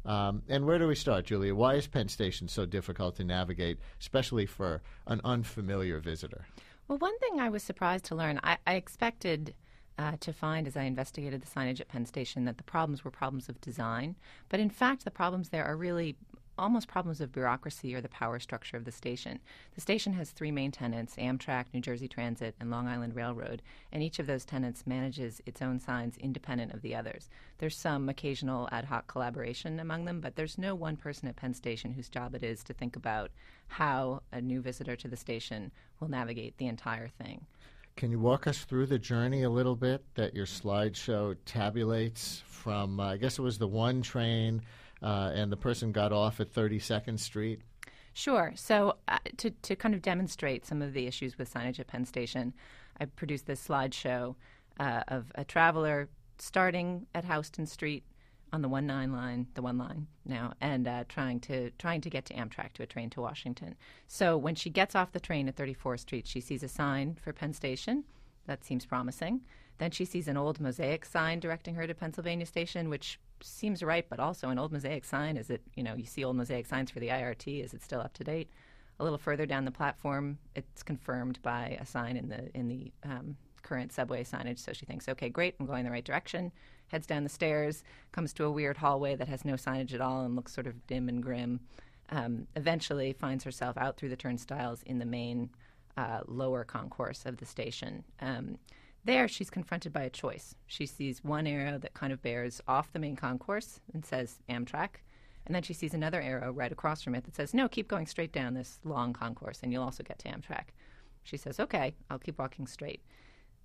And where do we start, Julia? Why is Penn Station so difficult to navigate, especially for an unfamiliar visitor? Well, one thing I was surprised to learn, I expected to find as I investigated the signage at Penn Station that the problems were problems of design. But in fact, the problems there are really almost problems of bureaucracy or the power structure of the station. The station has three main tenants, Amtrak, New Jersey Transit, and Long Island Railroad, and each of those tenants manages its own signs independent of the others. There's some occasional ad hoc collaboration among them, but there's no one person at Penn Station whose job it is to think about how a new visitor to the station will navigate the entire thing. Can you walk us through the journey a little bit that your slideshow tabulates from, I guess it was the one train, and the person got off at 32nd Street? Sure. So to kind of demonstrate some of the issues with signage at Penn Station, I produced this slideshow of a traveler starting at Houston Street on the 19 line, the one line now, and trying to get to Amtrak, to a train to Washington. So when she gets off the train at 34th Street, she sees a sign for Penn Station. That seems promising. Then she sees an old mosaic sign directing her to Pennsylvania Station, which seems right, but also an old mosaic sign. Is it, you see old mosaic signs for the IRT. Is it still up to date? A little further down the platform, it's confirmed by a sign in the current subway signage. So she thinks, okay, great, I'm going in the right direction. Heads down the stairs, comes to a weird hallway that has no signage at all and looks sort of dim and grim. Eventually finds herself out through the turnstiles in the main lower concourse of the station. There, she's confronted by a choice. She sees one arrow that kind of bears off the main concourse and says Amtrak, and then she sees another arrow right across from it that says, no, keep going straight down this long concourse, and you'll also get to Amtrak. She says, okay, I'll keep walking straight.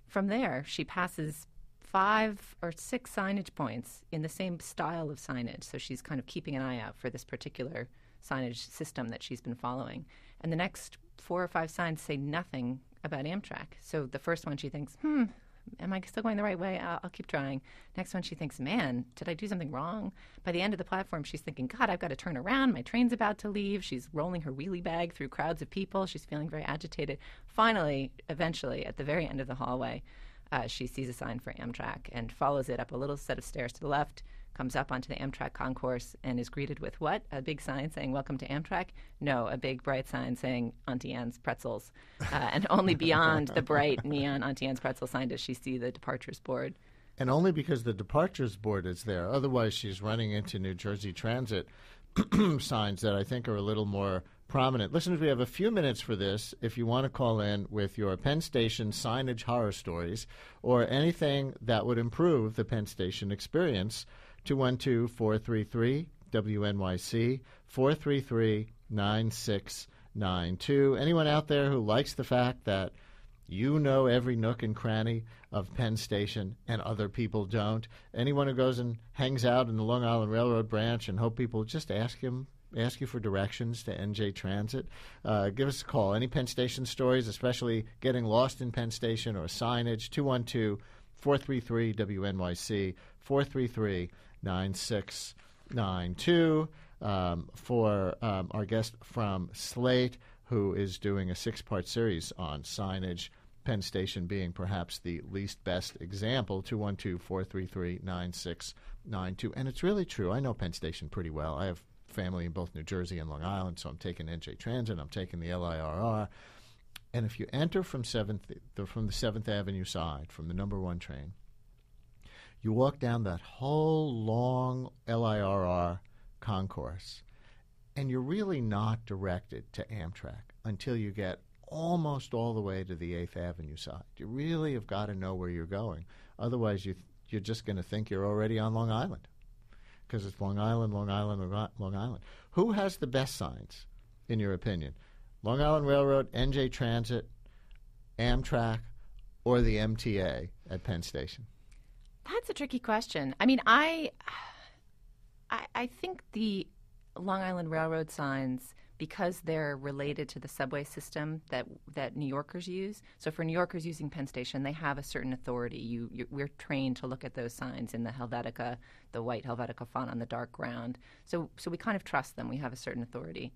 From there, she passes 5 or 6 signage points in the same style of signage, so she's kind of keeping an eye out for this particular signage system that she's been following. And the next 4 or 5 signs say nothing about Amtrak. So the first one she thinks, am I still going the right way? I'll keep trying. Next one she thinks, man, did I do something wrong? By the end of the platform, she's thinking, God, I've got to turn around. My train's about to leave. She's rolling her wheelie bag through crowds of people. She's feeling very agitated. Finally, eventually, at the very end of the hallway, she sees a sign for Amtrak and follows it up a little set of stairs to the left, comes up onto the Amtrak concourse, and is greeted with what? A big sign saying, welcome to Amtrak? No, a big bright sign saying Auntie Anne's Pretzels. And only beyond the bright neon Auntie Anne's Pretzel sign does she see the departures board. And only because the departures board is there. Otherwise, she's running into New Jersey Transit signs that I think are a little more prominent. Listeners, we have a few minutes for this. If you want to call in with your Penn Station signage horror stories or anything that would improve the Penn Station experience, 212-433-WNYC, 433-9692. Anyone out there who likes the fact that you know every nook and cranny of Penn Station and other people don't? Anyone who goes and hangs out in the Long Island Railroad branch and hope people just ask you for directions to NJ Transit, give us a call. Any Penn Station stories, especially getting lost in Penn Station or signage, 212-433-WNYC, 433-9692. For our guest from Slate, who is doing a 6-part series on signage, Penn Station being perhaps the least best example, 212-433-9692. And it's really true. I know Penn Station pretty well. I have family in both New Jersey and Long Island, so I'm taking NJ Transit, I'm taking the LIRR. And if you enter from the 7th Avenue side, from the number 1 train, you walk down that whole long LIRR concourse, and you're really not directed to Amtrak until you get almost all the way to the 8th Avenue side. You really have got to know where you're going. Otherwise, you're just going to think you're already on Long Island, because it's Long Island, Long Island, Long Island. Who has the best signs, in your opinion? Long Island Railroad, NJ Transit, Amtrak, or the MTA at Penn Station? That's a tricky question. I mean, I think the Long Island Railroad signs, because they're related to the subway system that New Yorkers use. So for New Yorkers using Penn Station, they have a certain authority. We're trained to look at those signs in the Helvetica, the white Helvetica font on the dark ground. So we kind of trust them. We have a certain authority.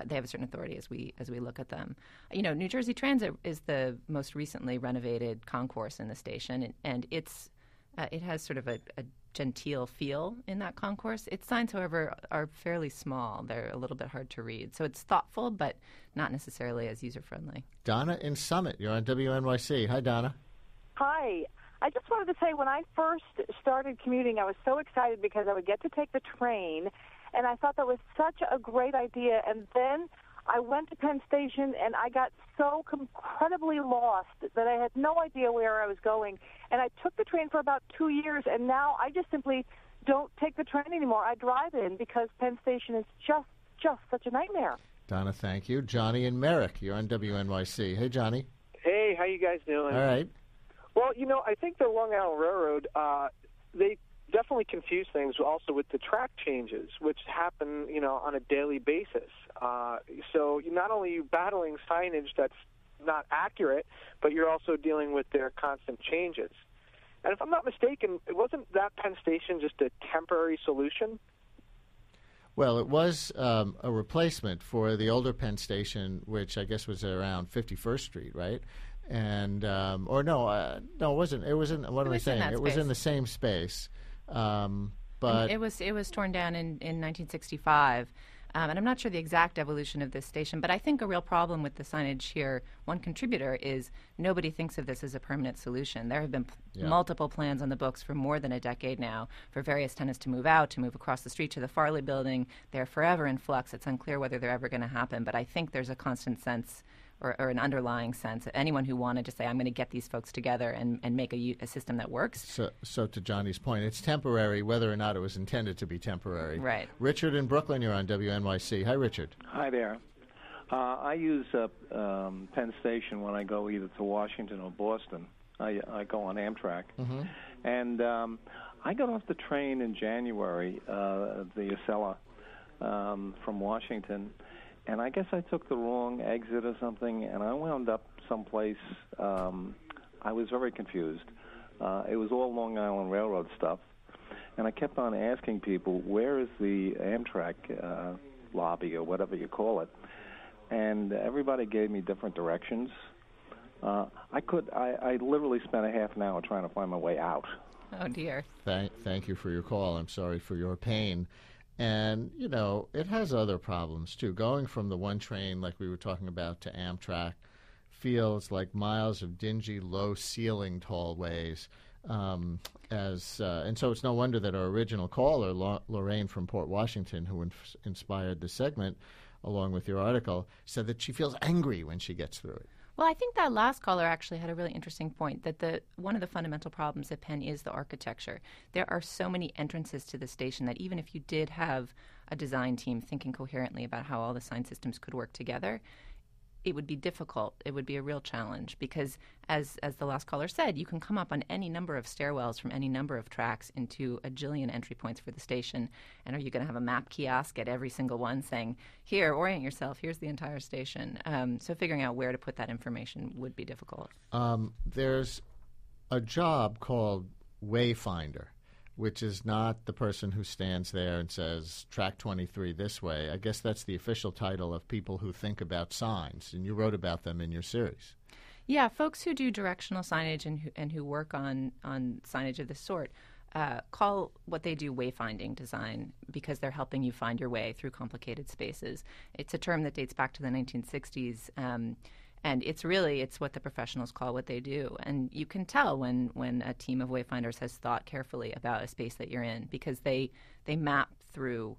They have a certain authority as we look at them. New Jersey Transit is the most recently renovated concourse in the station, and it has sort of a genteel feel in that concourse. Its signs, however, are fairly small. They're a little bit hard to read. So it's thoughtful, but not necessarily as user-friendly. Donna in Summit, you're on WNYC. Hi, Donna. Hi. I just wanted to say when I first started commuting, I was so excited because I would get to take the train, and I thought that was such a great idea. And then I went to Penn Station, and I got so incredibly lost that I had no idea where I was going. And I took the train for about 2 years, and now I just simply don't take the train anymore. I drive in because Penn Station is just such a nightmare. Donna, thank you. Johnny and Merrick, you're on WNYC. Hey, Johnny. Hey, how you guys doing? All right. Well, I think the Long Island Railroad, they definitely confuse things also with the track changes, which happen, on a daily basis. So not only are you battling signage that's not accurate, but you're also dealing with their constant changes. And if I'm not mistaken, wasn't that Penn Station just a temporary solution? Well, it was a replacement for the older Penn Station, which I guess was around 51st Street, right? And no, it wasn't. It was in. What am I saying? It was in the same space. But it was torn down in 1965. And I'm not sure the exact evolution of this station, but I think a real problem with the signage here, one contributor, is nobody thinks of this as a permanent solution. There have been multiple plans on the books for more than a decade now for various tenants to move out, to move across the street to the Farley building. They're forever in flux. It's unclear whether they're ever going to happen, but I think there's a constant sense or an underlying sense. Anyone who wanted to say, I'm going to get these folks together and make a system that works. So to Johnny's point, it's temporary, whether or not it was intended to be temporary. Right. Richard in Brooklyn, you're on WNYC. Hi, Richard. Hi there. I use Penn Station when I go either to Washington or Boston. I go on Amtrak. Mm-hmm. And I got off the train in January, the Acela, from Washington, and I guess I took the wrong exit or something, and I wound up someplace. I was very confused. It was all Long Island Railroad stuff, and I kept on asking people, where is the Amtrak lobby or whatever you call it? And everybody gave me different directions. I literally spent a half an hour trying to find my way out. Oh, dear. Thank you for your call. I'm sorry for your pain. And, it has other problems, too. Going from the one train, like we were talking about, to Amtrak feels like miles of dingy, low-ceilinged hallways. And so it's no wonder that our original caller, Lorraine from Port Washington, who inspired the segment, along with your article, said that she feels angry when she gets through it. Well, I think that last caller actually had a really interesting point, that one of the fundamental problems at Penn is the architecture. There are so many entrances to the station that even if you did have a design team thinking coherently about how all the sign systems could work together, it would be difficult. It would be a real challenge because, as the last caller said, you can come up on any number of stairwells from any number of tracks into a jillion entry points for the station. And are you going to have a map kiosk at every single one saying, here, orient yourself, here's the entire station? So figuring out where to put that information would be difficult. There's a job called Wayfinder, which is not the person who stands there and says, track 23 this way. I guess that's the official title of people who think about signs, and you wrote about them in your series. Yeah, folks who do directional signage and who work on signage of this sort call what they do wayfinding design because they're helping you find your way through complicated spaces. It's a term that dates back to the 1960s, and it's what the professionals call what they do. And you can tell when a team of wayfinders has thought carefully about a space that you're in because they map through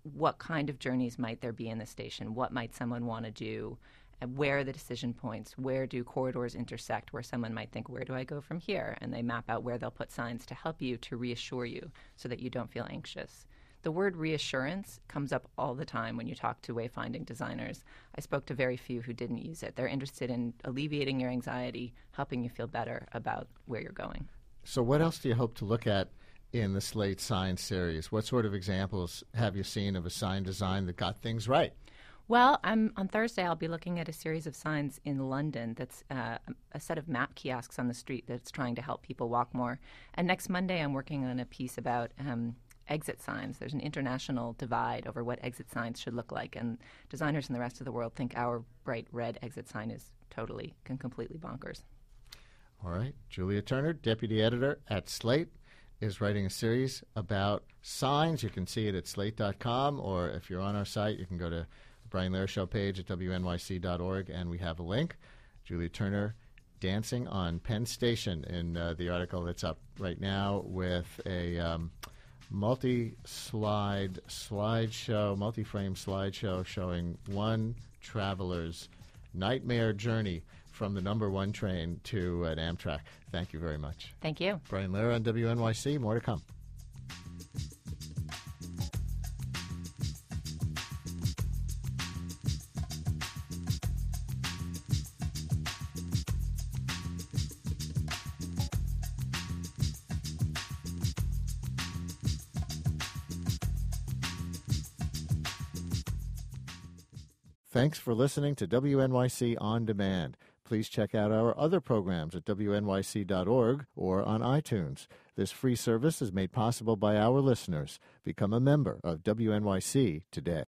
what kind of journeys might there be in the station, what might someone want to do, and where are the decision points, where do corridors intersect, where someone might think, where do I go from here? And they map out where they'll put signs to help you, to reassure you so that you don't feel anxious. The word reassurance comes up all the time when you talk to wayfinding designers. I spoke to very few who didn't use it. They're interested in alleviating your anxiety, helping you feel better about where you're going. So what else do you hope to look at in the Slate Sign series? What sort of examples have you seen of a sign design that got things right? Well, on Thursday I'll be looking at a series of signs in London that's a set of map kiosks on the street that's trying to help people walk more. And next Monday I'm working on a piece about exit signs. There's an international divide over what exit signs should look like, and designers in the rest of the world think our bright red exit sign is completely bonkers. All right. Julia Turner, Deputy Editor at Slate. is writing a series about signs. You can see it at slate.com, or if you're on our site, you can go to the Brian Lehrer Show page at WNYC.org, and we have a link. Julia Turner dancing on Penn Station in the article that's up right now with a multi-frame slideshow showing one traveler's nightmare journey from the number one train to an Amtrak. Thank you very much. Thank you. Brian Lehrer on WNYC. More to come. Thanks for listening to WNYC On Demand. Please check out our other programs at WNYC.org or on iTunes. This free service is made possible by our listeners. Become a member of WNYC today.